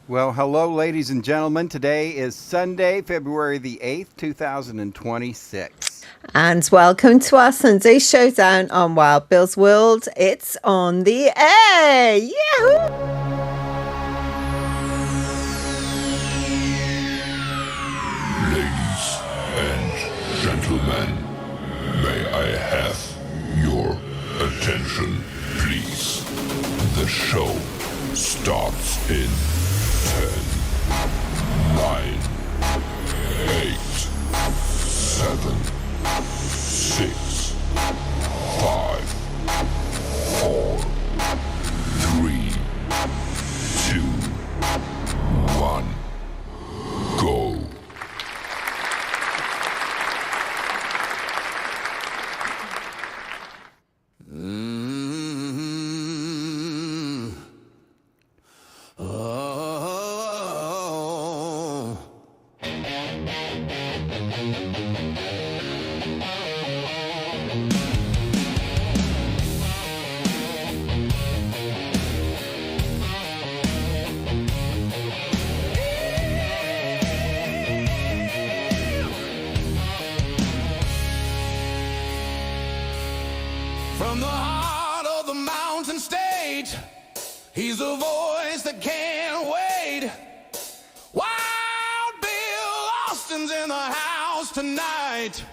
Well, hello, ladies and gentlemen. Today is Sunday, February the 8th, 2026. And welcome to our Sunday showdown on Wild Bill's World. It's on the air. Yahoo! Ladies and gentlemen, may I have your attention, please? The show starts in 10, 9, 8, 7, 6, 5, 4, 3, 2, 1, go. From the heart of the mountain state, he's a voice that can't wait. Wild Bill Austin's in the house tonight,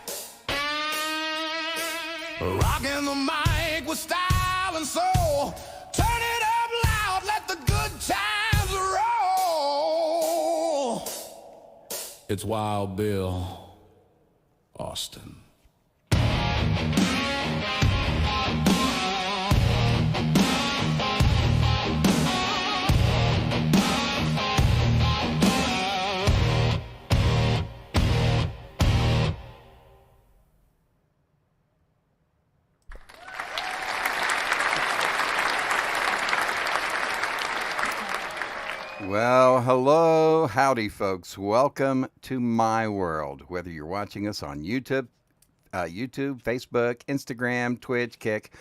rocking the mic with style and soul. Turn it up loud, let the good times roll. It's Wild Bill Austin. Well, hello, howdy, folks. Welcome to my world. Whether you're watching us on YouTube, Facebook, Instagram, Twitch, Kick,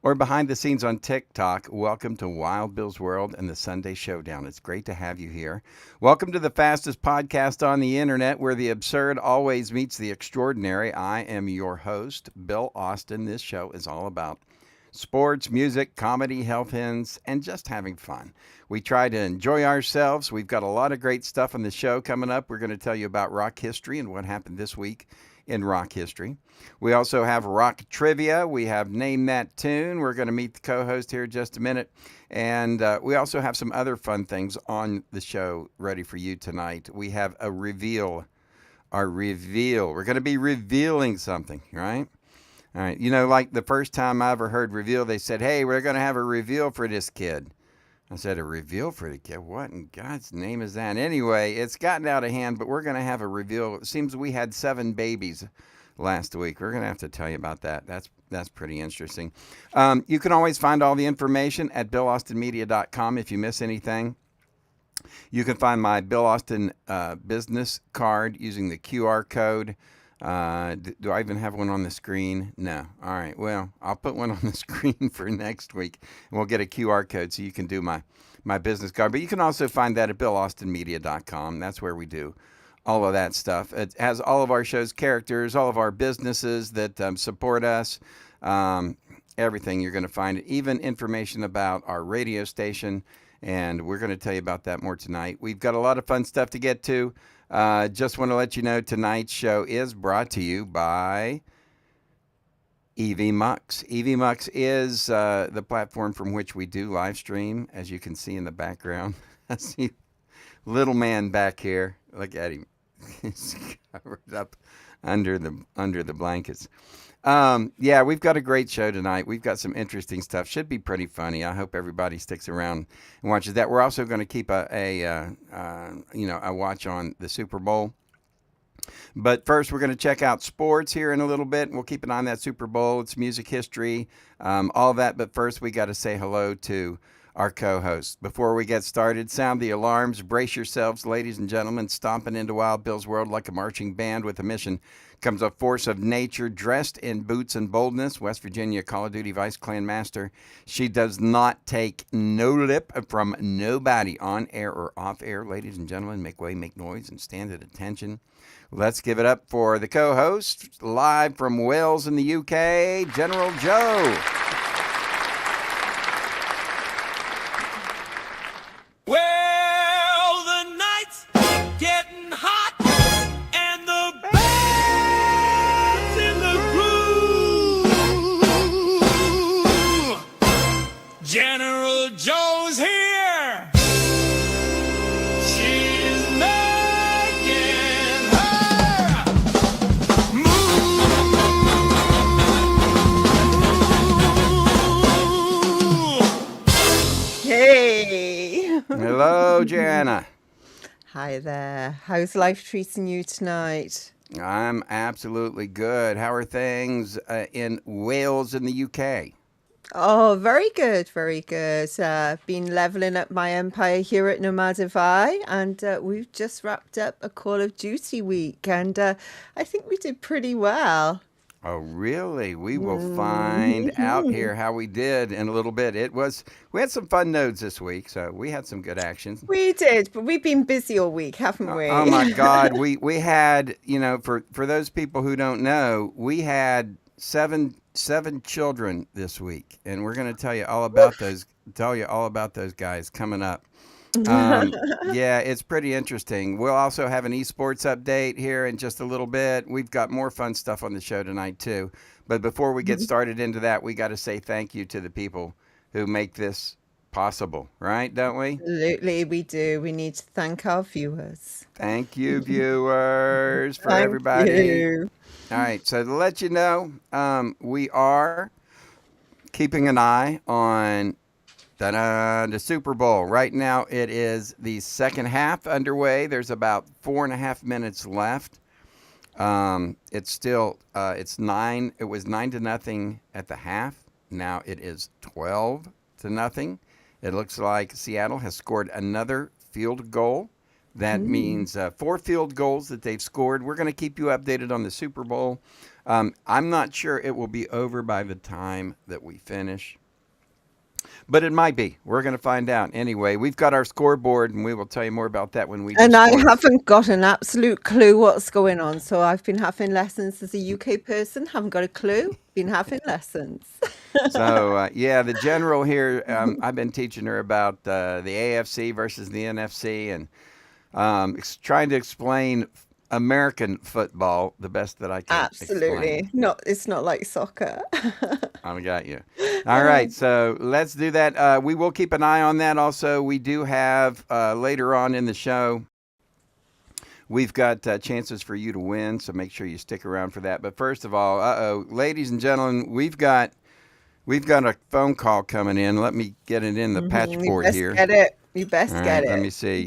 or behind the scenes on TikTok, welcome to Wild Bill's World and the Sunday Showdown. It's great to have you here. Welcome to the fastest podcast on the internet where the absurd always meets the extraordinary. I am your host, Bill Austin. This show is all about sports, music, comedy, health hints, and just having fun. We try to enjoy ourselves. We've got a lot of great stuff on the show coming up. We're going to tell you about rock history and what happened this week in rock history. We also have rock trivia. We have Name That Tune. We're going to meet the co-host here in just a minute. And we also have some other fun things on the show ready for you tonight. We have a reveal. Our reveal. We're going to be revealing something, right? All right. You know, like the first time I ever heard reveal, they said, hey, we're going to have a reveal for this kid. I said, a reveal for the kid? What in God's name is that? Anyway, it's gotten out of hand, but we're going to have a reveal. It seems we had 7 babies last week. We're going to have to tell you about that. That's pretty interesting. You can always find all the information at BillAustinMedia.com if you miss anything. You can find my Bill Austin business card using the QR code. Do I even have one on the screen? No. All right. Well, I'll put one on the screen for next week, and we'll get a QR code so you can do my business card. But you can also find that at BillAustinMedia.com. That's where we do all of that stuff. It has all of our show's characters, all of our businesses that support us, everything you're going to find, even information about our radio station, and we're going to tell you about that more tonight. We've got a lot of fun stuff to get to. Just want to let you know tonight's show is brought to you by EV Mux. EV Mux is the platform from which we do live stream, as you can see in the background. I see little man back here. Look at him. He's covered up under the blankets. Yeah, we've got a great show tonight. We've got some interesting stuff. Should be pretty funny. I hope everybody sticks around and watches that. We're also going to keep a watch on the Super Bowl. But first, we're going to check out sports here in a little bit. We'll keep an eye on that Super Bowl. It's music history, all that. But first, we got to say hello to our co-host. Before we get started, sound the alarms. Brace yourselves, ladies and gentlemen, stomping into Wild Bill's World like a marching band with a mission. Comes a force of nature dressed in boots and boldness. West Virginia Call of Duty Vice Clan Master. She does not take no lip from nobody on air or off air. Ladies and gentlemen, make way, make noise, and stand at attention. Let's give it up for the co-host, live from Wales in the UK, General Joe. Well, the night's getting hot, and the band's in the groove. General Joe's here. She's making her move. Hey. Hello, Jana. Hi there. How's life treating you tonight? I'm absolutely good. How are things in Wales in the UK? Oh, very good, very good. Been leveling up my empire here at Nomadify, and we've just wrapped up a Call of Duty week, and I think we did pretty well. Oh, really? We will find out here how we did in a little bit. We had some fun nodes this week, so we had some good action. We did, but we've been busy all week, haven't we? Oh my God, we had, for those people who don't know, we had seven children this week, and we're going to tell you all about those guys coming up. Yeah, it's pretty interesting. We'll also have an esports update here in just a little bit. We've got more fun stuff on the show tonight too. But before we get started into that, we got to say thank you to the people who make this possible, right? Don't we? Absolutely, we do. We need to thank our viewers. Thank you, viewers, for Thank everybody. you. All right, so to let you know, we are keeping an eye on the Super Bowl. Right now, it is the second half underway. There's about 4.5 minutes left. It's still it's 9. It was 9-0 at the half. Now it is 12-0. It looks like Seattle has scored another field goal. That means 4 field goals that they've scored. We're going to keep you updated on the Super Bowl. I'm not sure it will be over by the time that we finish, but it might be. We're going to find out. Anyway, we've got our scoreboard, and we will tell you more about that when we. And I haven't got an absolute clue what's going on. So I've been having lessons as a UK person. Haven't got a clue. Been having lessons. So yeah, the general here. I've been teaching her about the AFC versus the NFC, and trying to explain American football the best that I can. Absolutely. Explain. It's not like soccer. I got you. All right, so let's do that. We will keep an eye on that. Also, we do have later on in the show, we've got chances for you to win, so make sure you stick around for that. But first of all, ladies and gentlemen, we've got a phone call coming in. Let me get it in the patchboard here. Get it. You best All get right, it. let me see.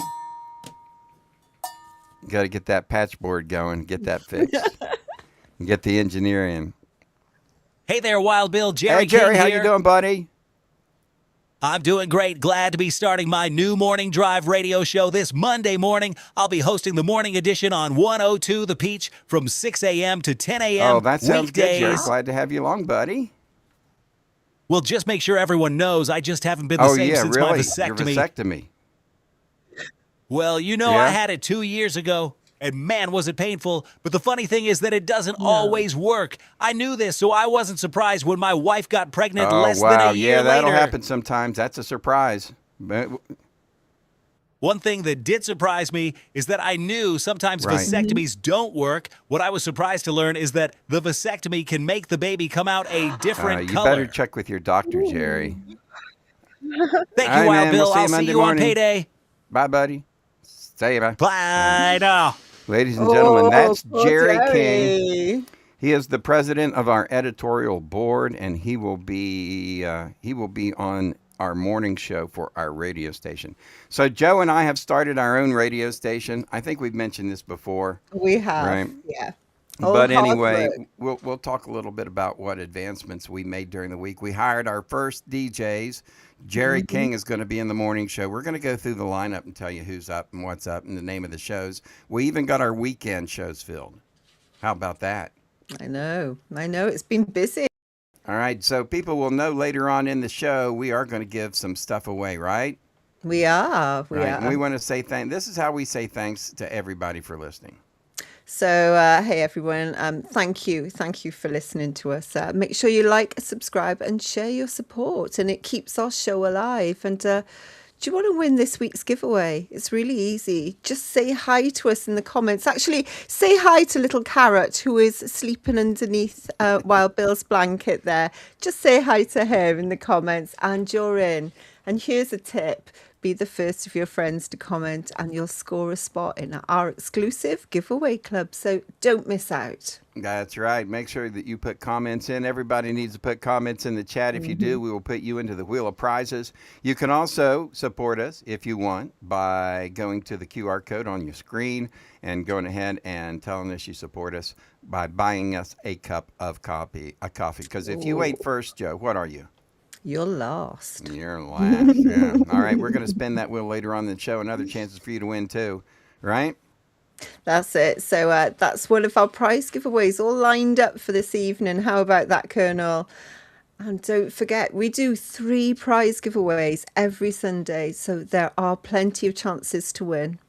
Got to get that patchboard going, get that fixed, and get the engineer in. Hey there, Wild Bill. Jerry Hey, Jerry, King how here. you doing, buddy? I'm doing great. Glad to be starting my new Morning Drive radio show this Monday morning. I'll be hosting the morning edition on 102 The Peach from 6 a.m. to 10 a.m. Oh, that sounds weekdays. good, Jerry. Glad to have you along, buddy. Well, just make sure everyone knows I just haven't been the same since my Your vasectomy. vasectomy. Well, Yeah? I had it 2 years ago, and man, was it painful. But the funny thing is that it doesn't always work. I knew this, so I wasn't surprised when my wife got pregnant Oh, less wow. than a year Yeah, that'll later. happen sometimes. That's a surprise. But, One thing that did surprise me is that I knew sometimes Right. vasectomies don't work. What I was surprised to learn is that the vasectomy can make the baby come out a different you color. better check with your doctor, Jerry. Thank All you, right, Wild man. Bill. We'll see you I'll see Monday you on morning. payday. Bye, buddy. See you, bye. Bye now. Ladies and gentlemen, that's poor Jerry King. Jerry. He is the president of our editorial board, and he will be on our morning show for our radio station. So Joe and I have started our own radio station. I think we've mentioned this before. We have. Right. Yeah. But hard anyway, work. we'll talk a little bit about what advancements we made during the week. We hired our first DJs. Jerry King is going to be in the morning show. We're going to go through the lineup and tell you who's up and what's up and the name of the shows. We even got our weekend shows filled. How about that? I know. It's been busy. All right, so people will know later on in the show we are going to give some stuff away, right? We are. Right, and we want to say this is how we say thanks to everybody for listening. So, hey everyone, thank you for listening to us. Make sure you like, subscribe, and share your support, and it keeps our show alive. And do you want to win this week's giveaway? It's really easy. Just say hi to us in the comments. Actually, say hi to little Carrot, who is sleeping underneath Wild Bill's blanket there. Just say hi to her in the comments, and you're in. And here's a tip. Be the first of your friends to comment and you'll score a spot in our exclusive giveaway club. So don't miss out. That's right. Make sure that you put comments in. Everybody needs to put comments in the chat. If you do, we will put you into the wheel of prizes. You can also support us if you want by going to the QR code on your screen and going ahead and telling us you support us by buying us a cup of coffee. Because if you ate first, Joe, what are you? You're lost. You're last. Yeah. All right. We're going to spin that wheel later on in the show. And other chances for you to win too. Right? That's it. So that's one of our prize giveaways all lined up for this evening. How about that, Colonel? And don't forget, we do 3 prize giveaways every Sunday. So there are plenty of chances to win.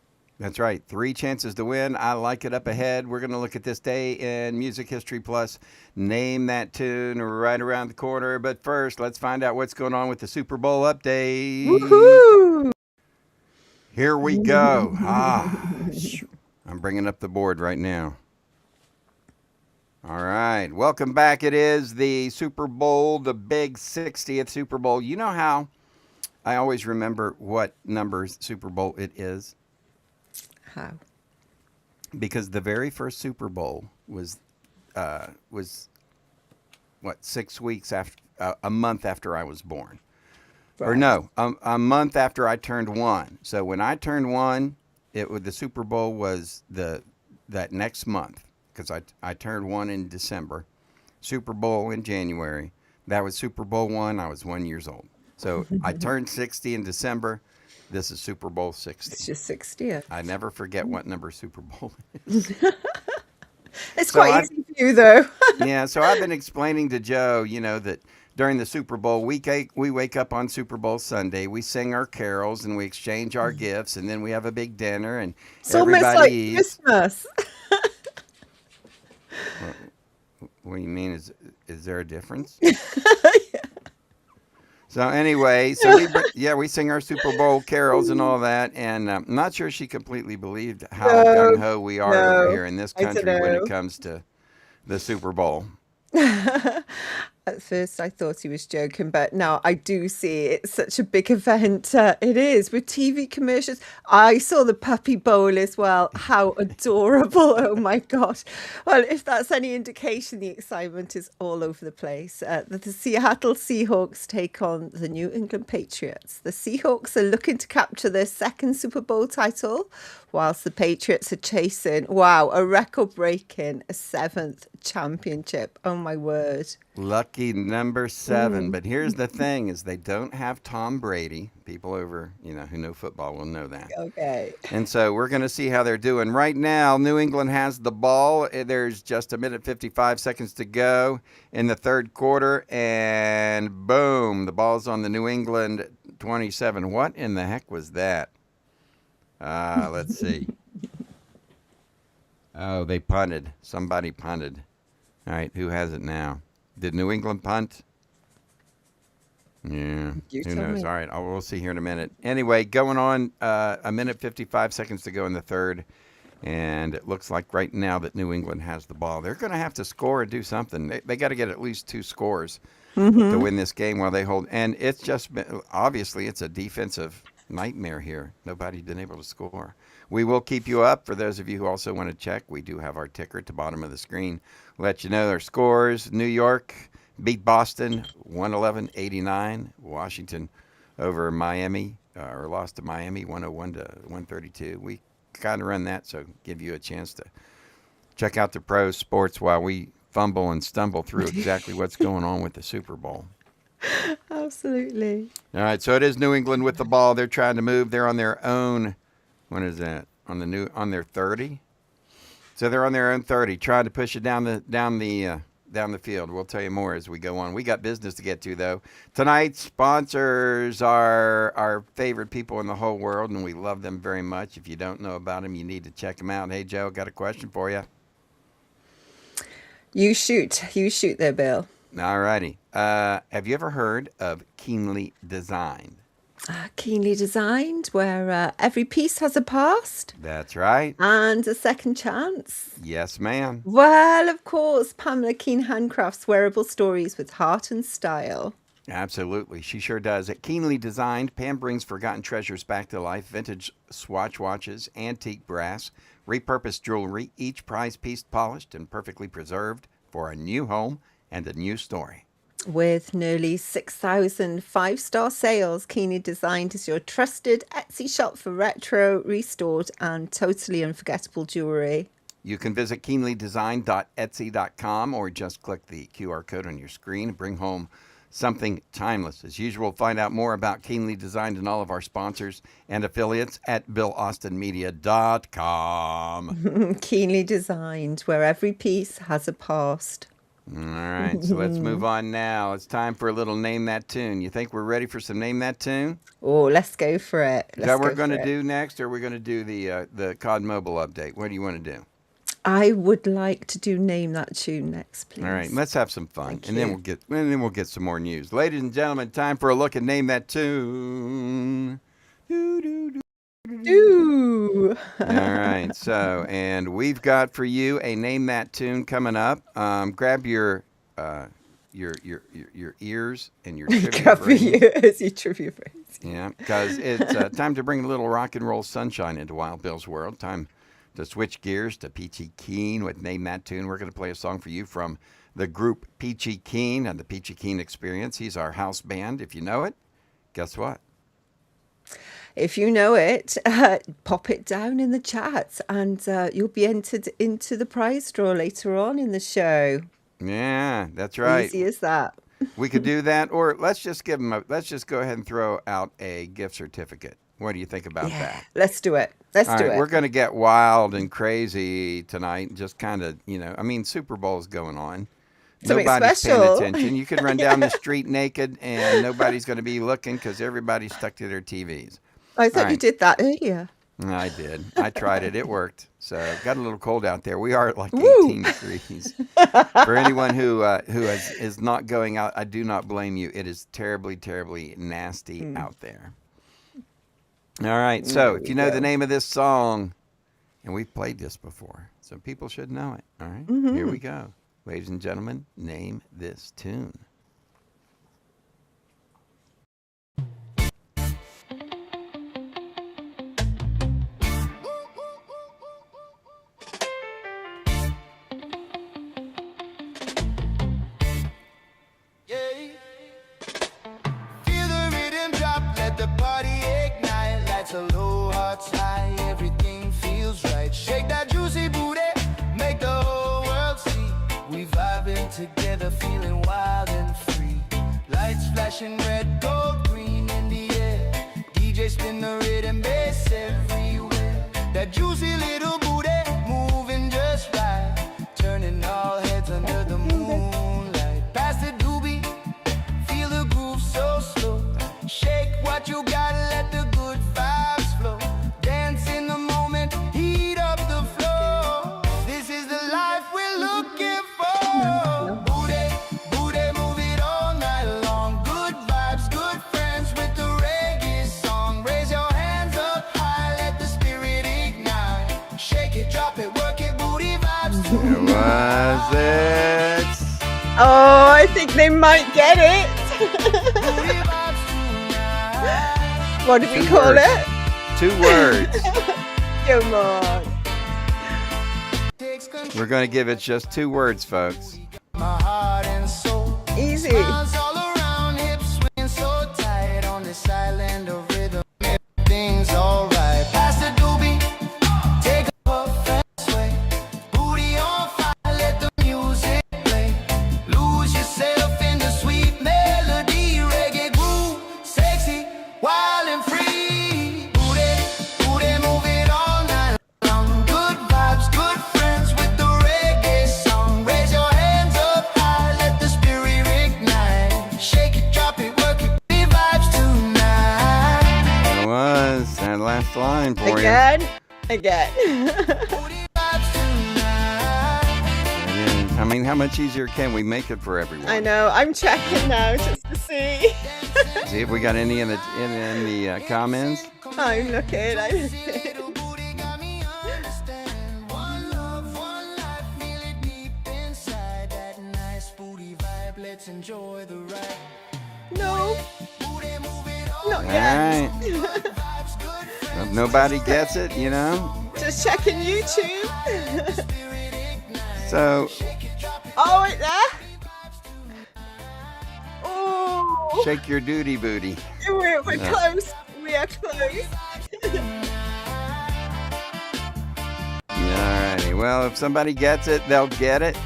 That's right. 3 chances to win. I like it up ahead. We're going to look at this day in Music History Plus. Name that tune right around the corner. But first, let's find out what's going on with the Super Bowl update. Woohoo! Here we go. I'm bringing up the board right now. All right. Welcome back. It is the Super Bowl, the big 60th Super Bowl. You know how I always remember what number Super Bowl it is? How? Because the very first Super Bowl was what, 6 weeks after, a month after I was born, or no, a month after I turned 1. So when I turned 1, the Super Bowl was that next month because I turned 1 in December, Super Bowl in January. That was Super Bowl 1. I was 1 year old. So I turned 60 in December. This is Super Bowl 60. It's just 60th. I never forget what number Super Bowl is. It's quite easy for you, though. Yeah, so I've been explaining to Joe, that during the Super Bowl, we wake up on Super Bowl Sunday, we sing our carols, and we exchange our gifts, and then we have a big dinner, and It's almost everybody like eats. Christmas. What do you mean? Is there a difference? So anyway, we sing our Super Bowl carols and all that, and I'm not sure she completely believed how gung ho we are over here in this country when it comes to the Super Bowl. At first, I thought he was joking, but now I do see it's such a big event. It is with TV commercials. I saw the Puppy Bowl as well. How adorable. Oh my gosh. Well, if that's any indication, the excitement is all over the place. The Seattle Seahawks take on the New England Patriots. The Seahawks are looking to capture their 2nd Super Bowl title, whilst the Patriots are chasing, a record-breaking 7th championship. Oh my word. Lucky number 7. But here's the thing is they don't have Tom Brady. People over, who know football will know that. Okay. And so we're going to see how they're doing. Right now, New England has the ball. There's just 1:55 seconds to go in the third quarter. And boom, the ball's on the New England 27. What in the heck was that? Let's see. Oh, they punted. Somebody punted. All right, who has it now? Did New England punt? Yeah, You who tell knows? me. All right, we'll see here in a minute. Anyway, going on 1:55 seconds to go in the third, and it looks like right now that New England has the ball. They're going to have to score and do something. They got to get at least 2 scores to win this game while they hold. And it's just been, obviously it's a defensive nightmare here. Nobody's been able to score. We will keep you up. For those of you who also want to check, we do have our ticker at the bottom of the screen. Let you know their scores. New York beat Boston 111-89. Washington over Miami, or lost to Miami 101-132. We kind of run that, so give you a chance to check out the pro sports while we fumble and stumble through exactly what's going on with the Super Bowl. Absolutely. All right, so it is New England with the ball. They're trying to move. They're on their own. What is that? On their 30. So they're on their own 30, trying to push it down the field. We'll tell you more as we go on. We got business to get to, though. Tonight's sponsors are our favorite people in the whole world, and we love them very much. If you don't know about them, you need to check them out. Hey, Joe, got a question for you. You shoot there, Bill. All righty. Have you ever heard of Keenly Designed? Keenly designed, where every piece has a past That's right. and a second chance. Yes, ma'am. Well, of course, Pamela Keen handcrafts wearable stories with heart and style. Absolutely. She sure does. At Keenly Designed, Pam brings forgotten treasures back to life. Vintage Swatch watches, antique brass, repurposed jewelry, each prize piece polished and perfectly preserved for a new home and a new story. With nearly 6,000 five-star sales, Keenly Designed is your trusted Etsy shop for retro, restored, and totally unforgettable jewelry. You can visit keenlydesign.etsy.com or just click the QR code on your screen and bring home something timeless. As usual, find out more about Keenly Designed and all of our sponsors and affiliates at BillAustinMedia.com. Keenly Designed, where every piece has a past. All right, so let's move on now. It's time for a little Name That Tune. You think we're ready for some Name That Tune? Oh, let's go for it. Is that what we're going to do next, or are we going to do the COD Mobile update? What do you want to do? I would like to do Name That Tune next, please. All right, let's have some fun, Thank and then you. we'll get some more news. Ladies and gentlemen, time for a look at Name That Tune. Doo, doo, doo. Ooh. All right, so and we've got for you a Name That Tune coming up. Grab your ears and your trivia Cover phrase. you as your trivia phrase. Yeah, because it's time to bring a little rock and roll sunshine into Wild Bill's world. Time to switch gears to Peachy Keen with Name That Tune. We're going to play a song for you from the group Peachy Keen and the Peachy Keen Experience. He's our house band. If you know it, guess what? If you know it, pop it down in the chat and you'll be entered into the prize draw later on in the show. Yeah, that's right. Easy as that. We could do that, or let's just go ahead and throw out a gift certificate. What do you think about that? Let's do it. Let's All do right, it. we're going to get wild and crazy tonight. Just kind of, Super Bowl's going on. Something Nobody's special. paying attention. You could run down the street naked, and nobody's going to be looking because everybody's stuck to their TVs. I thought All you right. did that earlier. I did. I tried it. It worked. So got a little cold out there. We are at like Woo. 18 degrees. For anyone who is not going out, I do not blame you. It is terribly, terribly nasty out there. All right. So if you know the name of this song, and we've played this before, so people should know it. All right. Here we go. Ladies and gentlemen, name this tune. Feel the rhythm drop, let the party ignite. Lights are low, hearts high, everything feels right. Shake that juicy booty, make the whole world see. We vibing together, feeling wild and free. Lights flashing red, gold, green in the air. DJ spin the rhythm, bass everywhere. That juicy little booty, moving just right. Turning all heads under the moonlight. Pass the doobie, feel the groove so slow. Shake what you got, let the good vibes flow. Dance in the moment, heat up the floor. This is the life we're looking for. Booty, booty, move it all night long. Good vibes, good friends with the reggae song. Raise your hands up high, let the spirit ignite. Shake it, drop it, work it, booty vibes It tonight. was it. Oh, I think they might get it. Booty vibes tonight. What did we Two call words. it? 2 words. Come on. Takes control. We're going to give it just 2 words, folks. My heart and soul. Easy. Smiles all around, hips swinging so tight on this island of rhythm. Everything's alright. Pass the doobie, take a puff and sway. Booty on fire, let the music play. Lose yourself in the sweet melody, reggae groove, sexy, wild and free. Booty, booty, move it all night long. Good vibes, good friends last line for you. Again. I mean, how much easier can we make it for everyone? I know. I'm checking now just to see. See if we got any in the comments. I'm looking. No. Not All yet. right. If nobody gets it, you know. Just checking YouTube. So Oh, wait there. Oh, shake your duty booty. we're Yeah. close. We are close. Alrighty. Well, if somebody gets it, they'll get it.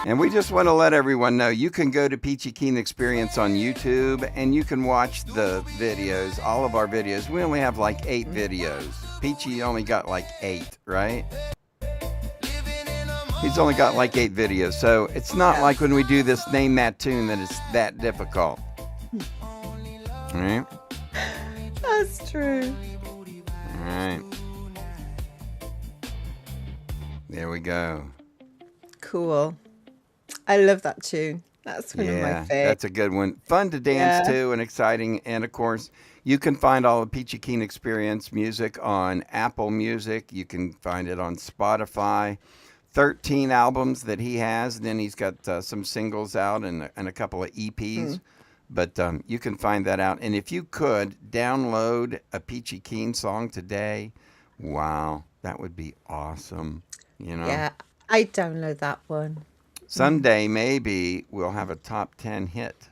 And we just want to let everyone know you can go to Peachy Keen Experience on YouTube and you can watch the videos, all of our videos. We only have like 8 videos. Peachy only got like 8, right? He's only got like 8 videos. So it's not like when we do this Name That Tune that it's that difficult. All right? That's true. All right. There we go. Cool. I love that tune. That's one of my Yeah, favorites. that's a good one. Fun to dance Yeah. to and exciting. And of course, you can find all of Peachy Keen Experience music on Apple Music. You can find it on Spotify. 13 albums that he has. And then he's got some singles out and a couple of EPs. But you can find that out. And if you could download a Peachy Keen song today, wow, that would be awesome. You know? Yeah, I download that one. Someday, maybe we'll have a top 10 hit.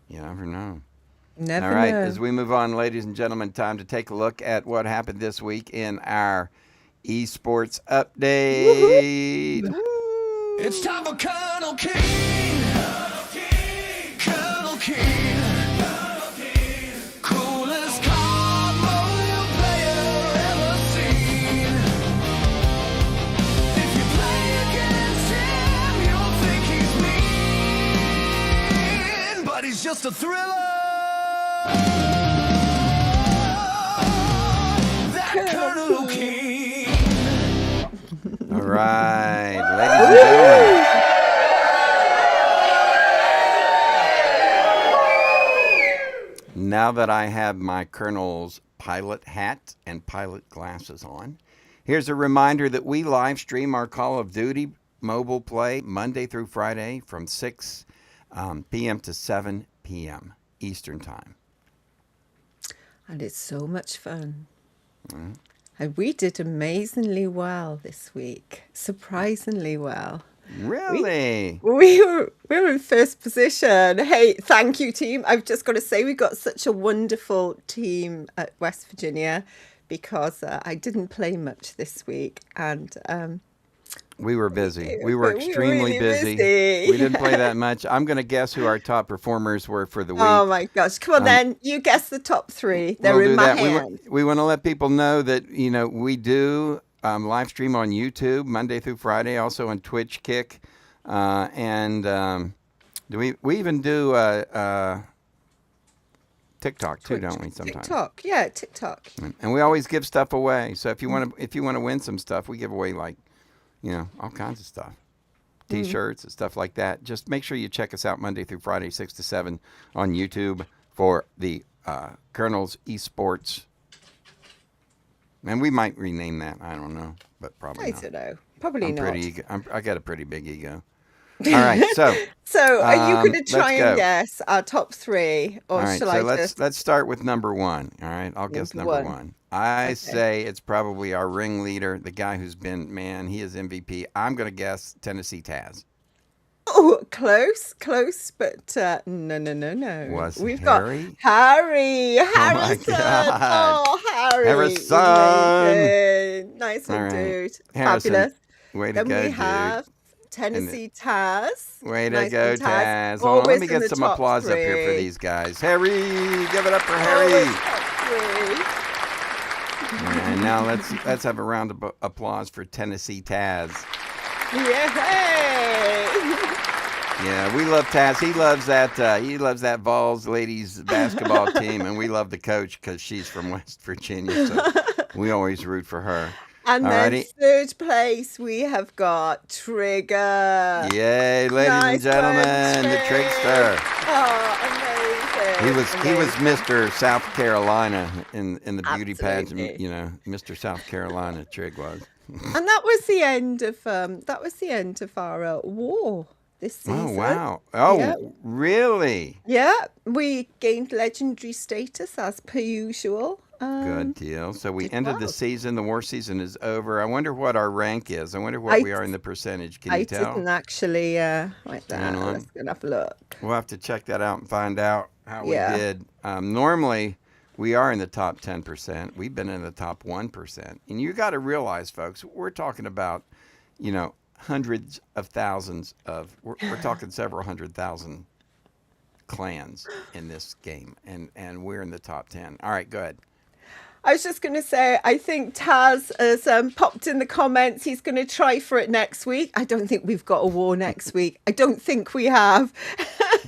You never know. Never All right, know. as we move on, ladies and gentlemen, time to take a look at what happened this week in our esports update. Woo! It's time for Colonel King. Colonel King. Coolest card mobile player ever seen. If you play against him, you'll think he's mean. But he's just a thriller. That Colonel King. All right, ladies and gentlemen. Now that I have my Colonel's pilot hat and pilot glasses on, here's a reminder that we live stream our Call of Duty mobile play Monday through Friday from 6 p.m. to 7 p.m. Eastern Time. And it's so much fun. And we did amazingly well this week. Surprisingly well. Really? We were in first position. Hey, thank you, team. I've just got to say we got such a wonderful team at West Virginia because I didn't play much this week, and We were busy. We were But we were extremely really busy. busy. We didn't play that much. I'm going to guess who our top performers were for the week. oh my gosh, come on then, you guess the top 3. They're We'll in do my that. hand. We want to let people know that, you know, we do live stream on YouTube Monday through Friday, also on Twitch Kick. Do we even do TikTok too, don't we, sometimes? TikTok, yeah, TikTok. And we always give stuff away. So if you want to win some stuff, we give away like, you know, all kinds of stuff. T-shirts and stuff like that. Just make sure you check us out Monday through Friday, 6 to 7 on YouTube for the Colonel's Esports. And we might rename that. I don't know, but probably I not. don't know. Probably I'm not. pretty. I got a pretty big ego. All right, so So, are you going to let's try go. and guess our top 3, or all right, shall so I let's just? start with number 1. All right, I'll guess Number number one. 1. I Okay. say it's probably our ringleader, the guy who's been he is MVP. I'm going to guess Tennessee Taz. Oh, close, but no. Was We've Harry? got Harry my Harrison. God. Oh, Harry. Harrison. Amazing. Nice All one, right. dude. Harrison, Fabulous. way to Then go, we dude. have Tennessee Taz. Way to Nice go, one, Taz. Hold on, let Always me in get the some top applause up here for 3. these guys. Harry, give it up for Harry. Always top 3. And now let's have a round of applause for Tennessee Taz. Yay! Yeah, we love Taz. He loves that. He loves that Vols ladies basketball team, and we love the coach because she's from West Virginia. So we always root for her. And then Alrighty. third place, we have got Trigger. Yay, ladies and Nice gentlemen, one, the Trig. trickster. Oh, amazing. He was Amazing. Mr. South Carolina in the beauty pageant. Absolutely. You know, Mr. South Carolina. Trig was. And that was the end of our war this season. Oh wow! Oh Yeah. really? Yeah, we gained legendary status as per usual. Good deal. So we did ended the well. season. The war season is over. I wonder what our rank is. I wonder what I we are in the percentage. Can you I tell? didn't actually write that. Hang on. Let's go have a look. We'll have to check that out and find out how Yeah. we did. Normally, we are in the top 10%. We've been in the top 1%. And you got to realize, folks, we're talking about, hundreds of thousands of, we're talking several 100,000 clans in this game. And we're in the top 10. All right, go ahead. I was just going to say, I think Taz has popped in the comments. He's going to try for it next week. I don't think we've got a war next week. I don't think we have.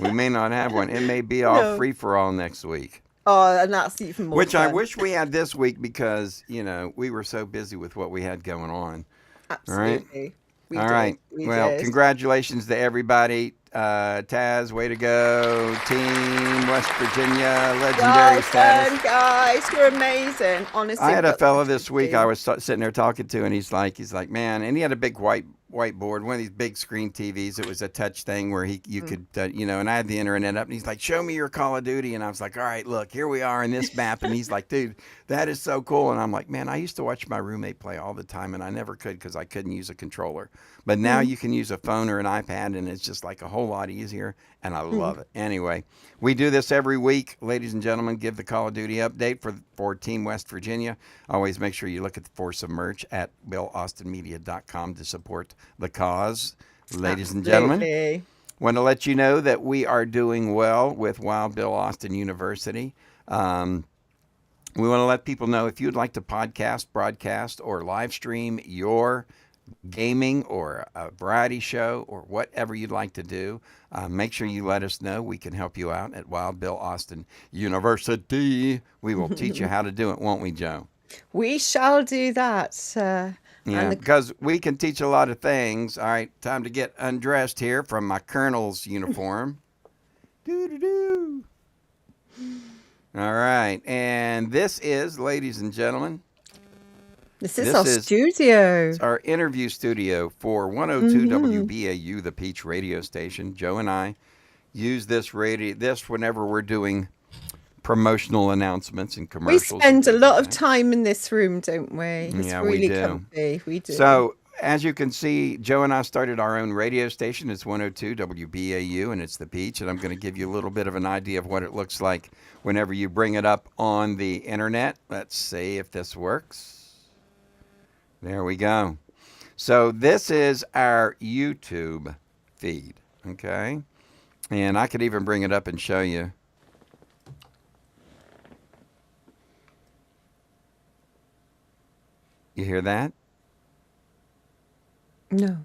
We may not have one. It may be all No. free for all next week. Oh, and that's even more Which I fun. wish we had this week because, we were so busy with what we had going on. Absolutely. We All did. right. We Well, did. congratulations to everybody. Taz, way to go. Team West Virginia, legendary Well status. done, guys. You're amazing. Honestly. I had a but- fella this week I was sitting there talking to, and he's like, man, and he had a big whiteboard, one of these big screen TVs. It was a touch thing where you could, and I had the internet up, and he's like, show me your Call of Duty. And I was like, all right, look, here we are in this map. And he's like, dude, that is so cool. And I'm like, man, I used to watch my roommate play all the time, and I never could because I couldn't use a controller. But now you can use a phone or an iPad, and it's just like a whole lot easier, and I love it. Anyway, we do this every week, ladies and gentlemen. Give the Call of Duty update for Team West Virginia. Always make sure you look for some merch at BillAustinMedia.com to support the cause. Ladies and gentlemen, Absolutely. want to let you know that we are doing well with Wild Bill Austin University. We want to let people know if you'd like to podcast, broadcast, or live stream your gaming or a variety show or whatever you'd like to do, make sure you let us know. We can help you out at Wild Bill Austin University. We will teach you how to do it, won't we, Joe? We shall do that. Yeah, and the- because we can teach a lot of things. All right, time to get undressed here from my colonel's uniform. Doo-doo-doo. All right, and this is, ladies and gentlemen, This is this our is- studio. it's our interview studio for 102 WBAU, the Peach radio station. Joe and I use this whenever we're doing promotional announcements and We commercials. spend a and lot of things time in this room, don't we? It's Yeah, we really do. comfy. We do. So, as you can see, Joe and I started our own radio station. It's 102 WBAU, and it's the Peach. And I'm going to give you a little bit of an idea of what it looks like whenever you bring it up on the internet. Let's see if this works. There we go. So, this is our YouTube feed, okay? And I could even bring it up and show you. You hear that? no.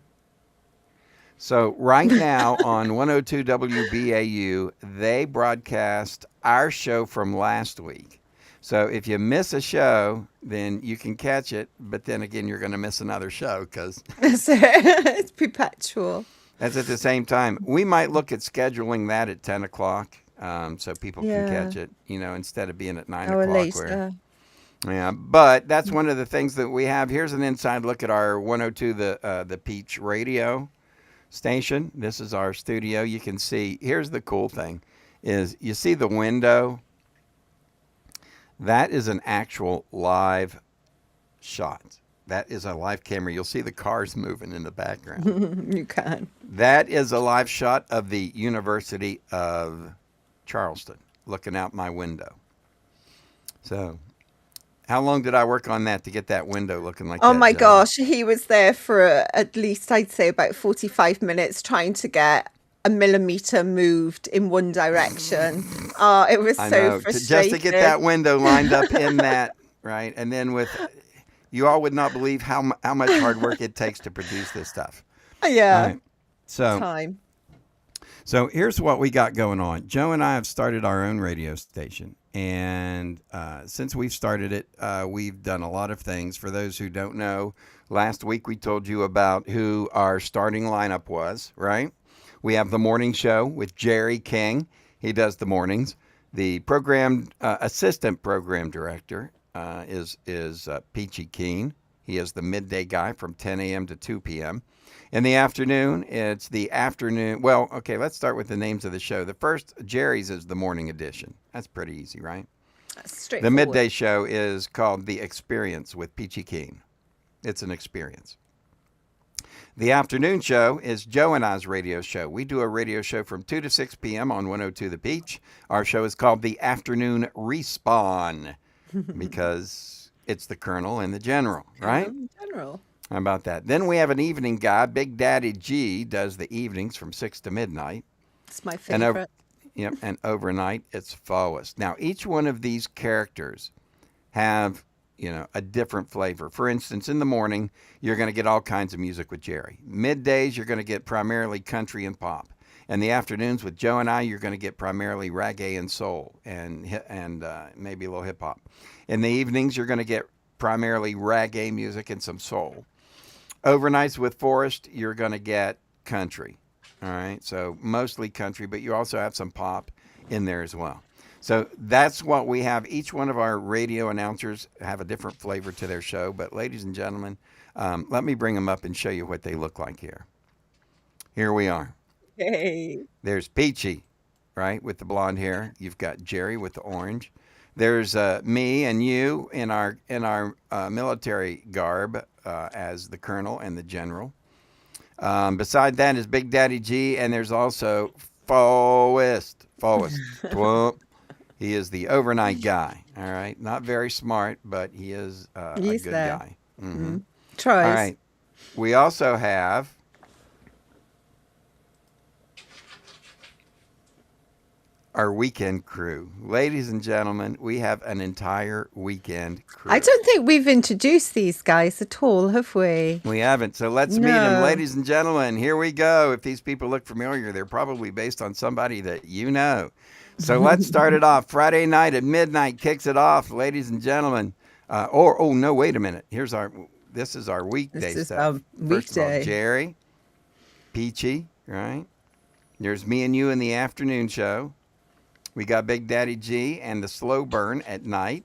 So right now on 102 WBAU, they broadcast our show from last week. So if you miss a show, then you can catch it. But then again, you're going to miss another show because So, it's perpetual. that's at the same time. We might look at scheduling that at 10 o'clock so people Yeah. can catch it, instead of being at 9 Or o'clock. later. Yeah, but that's one of the things that we have. Here's an inside look at our 102, the Peach radio station. This is our studio. You can see, here's the cool thing, is you see the window? That is an actual live shot. That is a live camera. You'll see the cars moving in the background. You can. That is a live shot of the University of Charleston, looking out my window. So, how long did I work on that to get that window looking like that? Oh my Joe? gosh, he was there for at least, I'd say, about 45 minutes trying to get a millimeter moved in one direction. Oh, it was I so know. frustrating. Just to get that window lined up in that, right? And then you all would not believe how much hard work it takes to produce this stuff. Yeah, All right. So, time. So here's what we got going on. Joe and I have started our own radio station. And since we've started it, we've done a lot of things. For those who don't know, last week we told you about who our starting lineup was, right? We have the morning show with Jerry King. He does the mornings. The program assistant program director is Peachy Keen. He is the midday guy from 10 a.m. to 2 p.m. In the afternoon, it's the afternoon. Well, okay, let's start with the names of the show. The first, Jerry's, is the morning edition. That's pretty easy, right? That's The straightforward. midday show is called The Experience with Peachy Keen. It's an experience. The afternoon show is Joe and I's radio show. We do a radio show from 2 to 6 p.m. on 102 The Peach. Our show is called The Afternoon Respawn because it's the Colonel and the General, right? In general. How about that? Then we have an evening guy. Big Daddy G does the evenings from 6 to midnight. It's my And favorite. Yep, and overnight it's Forrest. Now, each one of these characters have, a different flavor. For instance, in the morning, you're going to get all kinds of music with Jerry. Middays, you're going to get primarily country and pop. And the afternoons with Joe and I, you're going to get primarily reggae and soul and maybe a little hip hop. In the evenings, you're going to get primarily reggae music and some soul. Overnights with Forrest, you're going to get country. All right, so mostly country, but you also have some pop in there as well. So that's what we have. Each one of our radio announcers have a different flavor to their show. But ladies and gentlemen, let me bring them up and show you what they look like here. Here we are. Hey. There's Peachy, right, with the blonde hair. You've got Jerry with the orange. There's me and you in our military garb as the Colonel and the General. Beside that is Big Daddy G, and there's also Forrest. Twump. He is the overnight guy. All right, not very smart, but he is a He's good there. guy. Mm-hmm. Tries. All right, we also have our weekend crew. Ladies and gentlemen, we have an entire weekend crew. I don't think we've introduced these guys at all, have we? We haven't, so let's meet them. No. Ladies and gentlemen, here we go. If these people look familiar, they're probably based on somebody that you know. So let's start it off. Friday night at midnight kicks it off, ladies and gentlemen. No, wait a minute. This is our weekday This is stuff. our First of all, weekday. Jerry, Peachy, right? There's me and you in the afternoon show. We got Big Daddy G and the Slow Burn at night.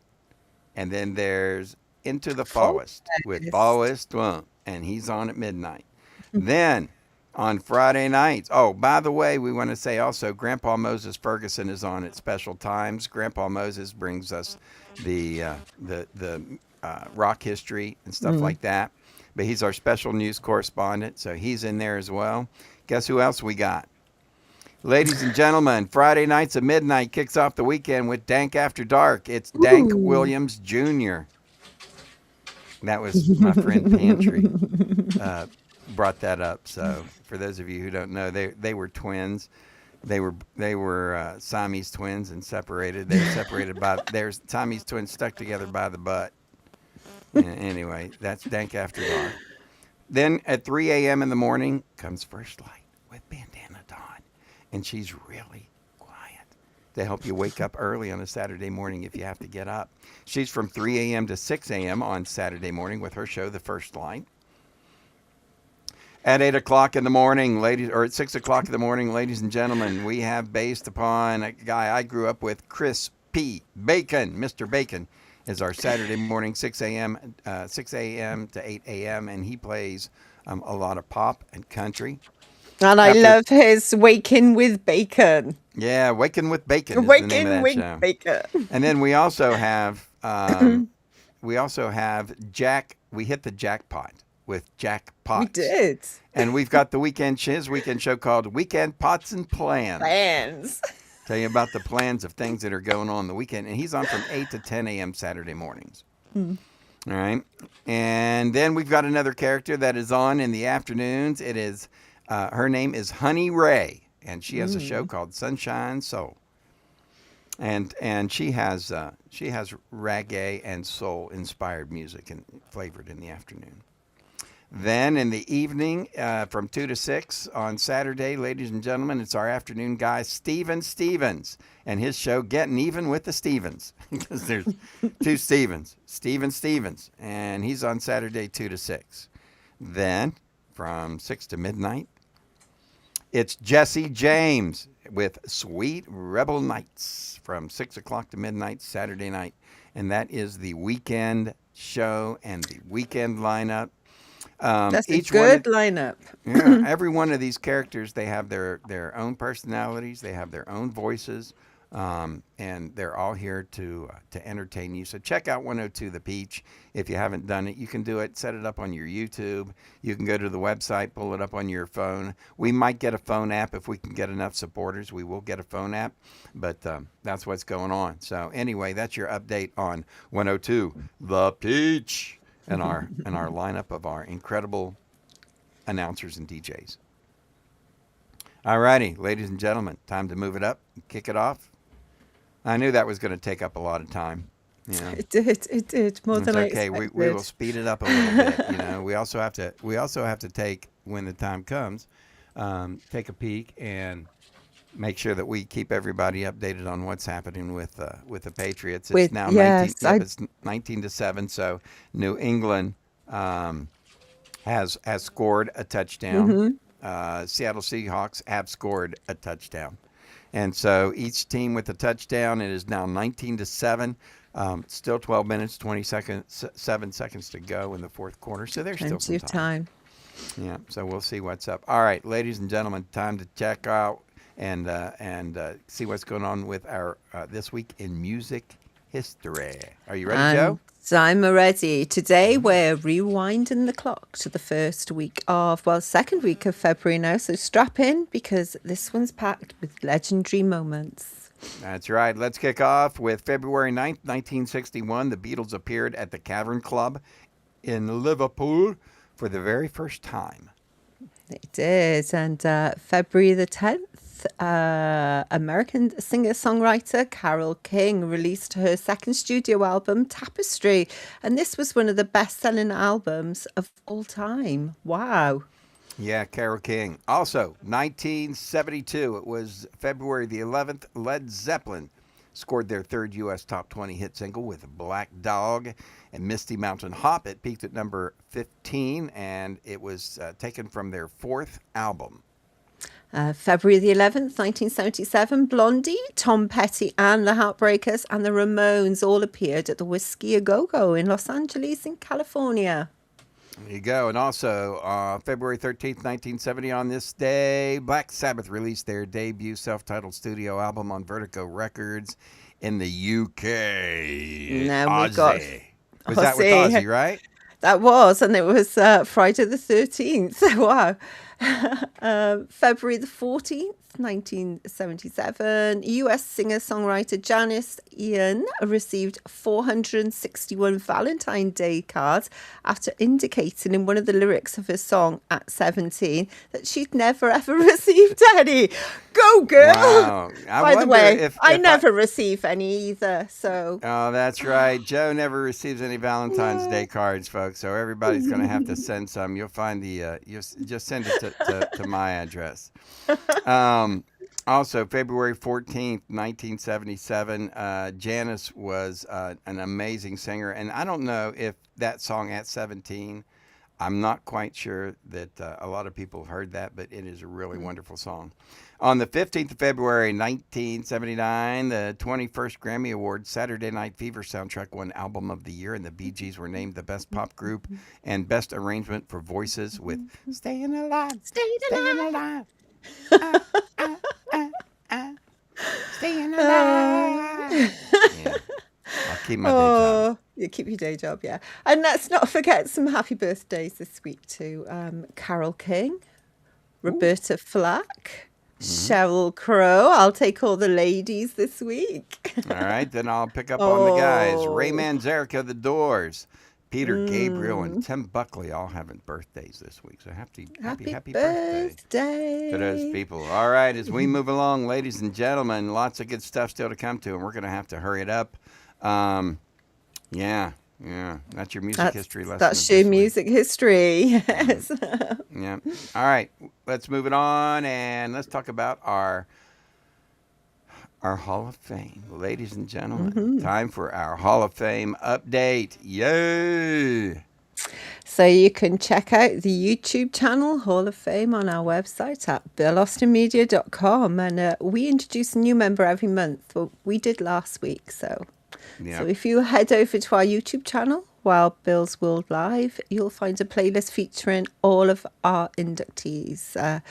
And then there's Into the Forest with Forrest Twump, and he's on at midnight. Then on Friday nights, oh, by the way, we want to say also Grandpa Moses Ferguson is on at special times. Grandpa Moses brings us the rock history and stuff like that. But he's our special news correspondent, so he's in there as well. Guess who else we got? Ladies and gentlemen, Friday nights at midnight kicks off the weekend with Dank After Dark. It's Dank Williams Jr. That was my friend Pantry brought that up. So for those of you who don't know, they were twins. They were Siamese twins and separated. They were separated by their Siamese twins stuck together by the butt. Anyway, that's Dank After Dark. Then at 3 a.m. in the morning comes First Light with Bandana Dawn. And she's really quiet to help you wake up early on a Saturday morning if you have to get up. She's from 3 a.m. to 6 a.m. on Saturday morning with her show, The First Light. At 8 o'clock in the morning, at 6 o'clock in the morning, ladies and gentlemen, we have based upon a guy I grew up with, Chris P. Bacon. Mr. Bacon is our Saturday morning, 6 a.m. to 8 a.m., and he plays a lot of pop and country. And I After- love his Waking with Bacon. Yeah, Waking with Bacon is the name of Waking that with show. Bacon. And then we also have Jack. We hit the jackpot with Jack Potts. We did. And we've got his weekend show called Weekend Pots and Plans. Plans. Tell you about the plans of things that are going on the weekend. And he's on from 8 to 10 a.m. Saturday mornings. All right. And then we've got another character that is on in the afternoons. It is her name is Honey Ray, and she has a show called Sunshine Soul. And she has reggae and soul inspired music and flavored in the afternoon. Then in the evening, from 2 to 6 on Saturday, ladies and gentlemen, it's our afternoon guy, Steven Stevens, and his show, Getting Even with the Stevens, because there's two Stevens, Steven Stevens, and he's on Saturday, 2 to 6. Then from 6 to midnight, it's Jesse James with Sweet Rebel Nights from 6 o'clock to midnight Saturday night. And that is the weekend show and the weekend lineup. That's a Each good lineup. yeah, every one of these characters, they have their own personalities, they have their own voices, and they're all here to entertain you. So check out 102 The Peach if you haven't done it. You can do it, set it up on your YouTube. You can go to the website, pull it up on your phone. We might get a phone app if we can get enough supporters. We will get a phone app, but that's what's going on. So anyway, that's your update on 102 The Peach. And our lineup of our incredible announcers and DJs. All righty, ladies and gentlemen, time to move it up and kick it off. I knew that was going to take up a lot of time. You know, It did more it's than I okay. expected. We will speed it up a little bit. You know, we also have to take, when the time comes, take a peek and make sure that we keep everybody updated on what's happening with the Patriots. It's now 19 to 7. So New England has scored a touchdown. Seattle Seahawks have scored a touchdown, and so each team with a touchdown. It is now 19 to 7. Still 12 minutes 7 seconds to go in the fourth quarter. So there's still Plenty some of time. Yeah. So we'll see what's up. All right, ladies and gentlemen, time to check out and see what's going on with our This Week in Music History. Are you ready, Joe? I'm ready. Today we're rewinding the clock to the second week of February now. So strap in because this one's packed with legendary moments. That's right. Let's kick off with February 9th, 1961. The Beatles appeared at the Cavern Club in Liverpool for the very first time. It did. And February the 10th, American singer-songwriter Carole King released her second studio album, Tapestry. And this was one of the best-selling albums of all time. Wow. Yeah, Carole King. Also, 1972, it was February the 11th, Led Zeppelin scored their third U.S. top 20 hit single with Black Dog and Misty Mountain Hop. It peaked at number 15, and it was taken from their fourth album. February the 11th, 1977, Blondie, Tom Petty and the Heartbreakers and the Ramones all appeared at the Whiskey A Go-Go in Los Angeles in California. There you go. And also, February 13th, 1970, on this day, Black Sabbath released their debut self-titled studio album on Vertigo Records in the UK. Now we got Was that with Ozzy, right? That was, and it was Friday the 13th. Wow. February the 14th, 1977, US singer-songwriter Janice Ian received 461 Valentine's Day cards after indicating in one of the lyrics of her song at 17 that she'd never ever received any. Go girl! Wow. By the way, I never receive any either. So. Oh, that's right. Joe never receives any Valentine's Day cards, folks. So everybody's going to have to send some. You'll find the. You just send it to my address. Also, February 14th, 1977, Janice was an amazing singer. And I don't know if that song at 17, I'm not quite sure that a lot of people have heard that, but it is a really wonderful song. On the 15th of February, 1979, the 21st Grammy Awards, Saturday Night Fever soundtrack won Album of the Year, and the Bee Gees were named the Best Pop Group and Best Arrangement for Voices with Staying Alive, Staying Alive. Staying alive. Yeah. I'll keep my day job. You keep your day job, yeah. And let's not forget some happy birthdays this week to Carole King, Roberta Flack, Sheryl Crow. I'll take all the ladies this week. All right, then I'll pick up on the guys. Ray Manzarek of The Doors, Peter Gabriel, and Tim Buckley all having birthdays this week. So happy birthday to those people. All right, as we move along, ladies and gentlemen, lots of good stuff still to come to, and we're going to have to hurry it up. Yeah, Yeah, that's your music history lesson. That's of your this week. music history. Yes. Yeah. All right. Let's move it on and let's talk about our Hall of Fame. Ladies and gentlemen, time for our Hall of Fame update. Yay! So you can check out the YouTube channel Hall of Fame on our website at billaustinmedia.com. And we introduce a new member every month. Well, we did last week. So Yep. if you head over to our YouTube channel, Wild Bill's World Live, you'll find a playlist featuring all of our inductees.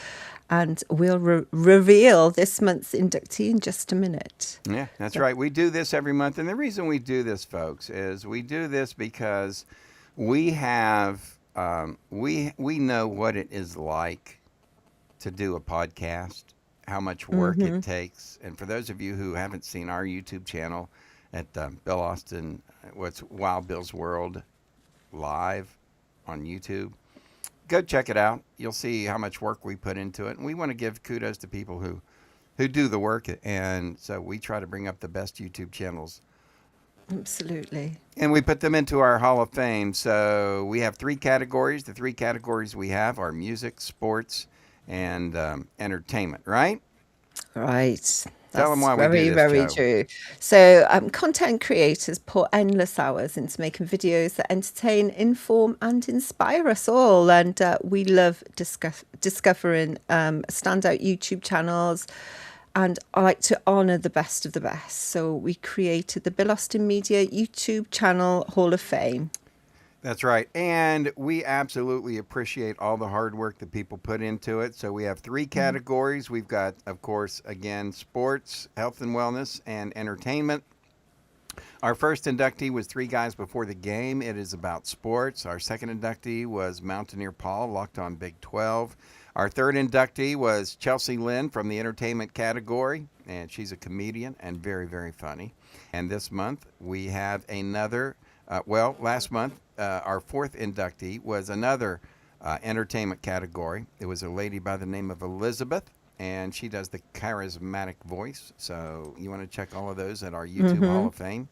And we'll reveal this month's inductee in just a minute. Yeah, that's right. We do this every month. And the reason we do this, folks, is we do this because we have, we know what it is like to do a podcast, how much work it takes. And for those of you who haven't seen our YouTube channel at Bill Austin, what's Wild Bill's World Live on YouTube, go check it out. You'll see how much work we put into it. And we want to give kudos to people who do the work. And so we try to bring up the best YouTube channels. Absolutely. And we put them into our Hall of Fame. So we have 3 categories. The 3 categories we have are music, sports, and entertainment, right? Right. Tell 'em why we do very, this, very Jo. true. So, content creators pour endless hours into making videos that entertain, inform, and inspire us all. And we love discovering standout YouTube channels. And I like to honour the best of the best. So we created the Bill Austin Media YouTube channel Hall of Fame. That's right. And we absolutely appreciate all the hard work that people put into it. So we have 3 categories. We've got, of course, again, sports, health and wellness, and entertainment. Our first inductee was 3 Guys Before the Game. It is about sports. Our second inductee was Mountaineer Paul, Locked On Big 12. Our third inductee was Chelsea Lynn from the entertainment category, and she's a comedian and very, very funny. And this month we have another, last month, our 4th inductee was another entertainment category. It was a lady by the name of Elizabeth, and she does the charismatic voice. So you want to check all of those at our YouTube Hall of Fame.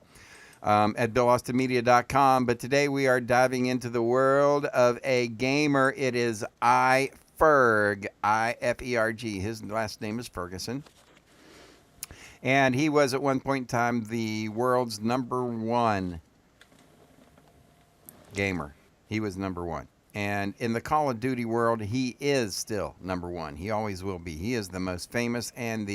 At BillAustinMedia.com. But today we are diving into the world of a gamer. It is iFerg, I-F-E-R-G. His last name is Ferguson. And he was at one point in time the world's #1 gamer. He was #1. And in the Call of Duty world, he is still #1. He always will be. He is the most famous and